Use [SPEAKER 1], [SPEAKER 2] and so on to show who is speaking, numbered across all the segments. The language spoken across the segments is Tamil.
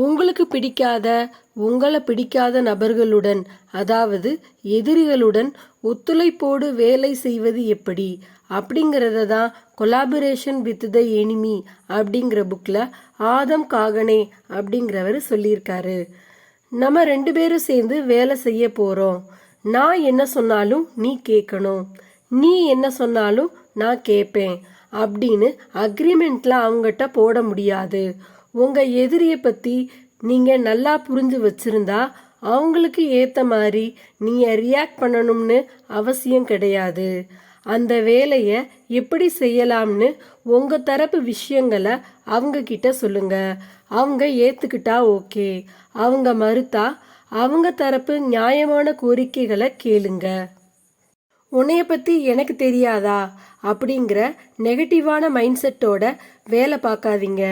[SPEAKER 1] உங்களுக்கு பிடிக்காத உங்களை பிடிக்காத நபர்களுடன் அதாவது எதிரிகளுடன் ஒத்துழைப்போடு வேலை செய்வது எப்படி அப்படிங்கிறத தான் கொலாபரேஷன் வித் த எனிமி அப்படிங்கிற புக்கில் ஆதம் காகனே அப்படிங்கிறவர் சொல்லியிருக்காரு. நம்ம 2 பேரும் சேர்ந்து வேலை செய்ய போகிறோம். நான் என்ன சொன்னாலும் நீ கேட்கணும், நீ என்ன சொன்னாலும் நான் கேட்பேன் அப்படின்னு அக்ரிமெண்ட்ல அவங்ககிட்ட போட முடியாது. உங்க எதிரியை பத்தி நீங்க நல்லா புரிஞ்சு வச்சிருந்தா அவங்களுக்கு ஏத்த மாதிரி நீங்க ரியாக்ட் பண்ணணும்னு அவசியம் கிடையாது. அந்த வேலைய எப்படி செய்யலாம்னு உங்க தரப்பு விஷயங்களை அவங்க கிட்ட சொல்லுங்க. அவங்க ஏத்துக்கிட்டா ஓகே, அவங்க மறுத்தா அவங்க தரப்பு நியாயமான கோரிக்கைகளை கேளுங்க. உன்னைய பத்தி எனக்கு தெரியாதா அப்படிங்கிற நெகட்டிவான மைண்ட் செட்டோட வேலை பார்க்காதீங்க.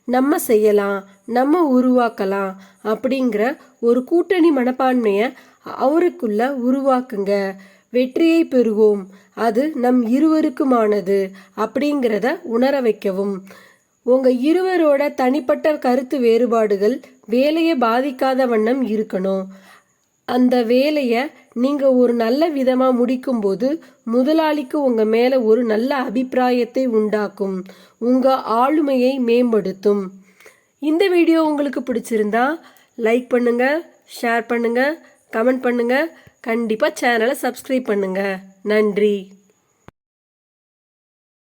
[SPEAKER 1] நம்ம செய்யலாம், நம்ம உருவாக்கலாம் அப்படிங்கிற ஒரு கூட்டணி மனப்பான்மையை அவருக்குள்ள உருவாக்குங்க. வெற்றியை பெறுவோம், அது நம் இருவருக்குமானது அப்படிங்கிறத உணர வைக்கவும். உங்க இருவரோட தனிப்பட்ட கருத்து வேறுபாடுகள் வேலையை பாதிக்காத வண்ணம் இருக்கணும். அந்த வேலையை நீங்க ஒரு நல்ல விதமா முடிக்கும்போது முதலாளிக்கு உங்க மேல ஒரு நல்ல அபிப்பிராயத்தை உண்டாக்கும், உங்க ஆளுமையை மேம்படுத்தும். இந்த வீடியோ உங்களுக்கு பிடிச்சிருந்தா லைக் பண்ணுங்க, ஷேர் பண்ணுங்க, கமெண்ட் பண்ணுங்க. கண்டிப்பா சேனலை சப்ஸ்கிரைப் பண்ணுங்க. நன்றி.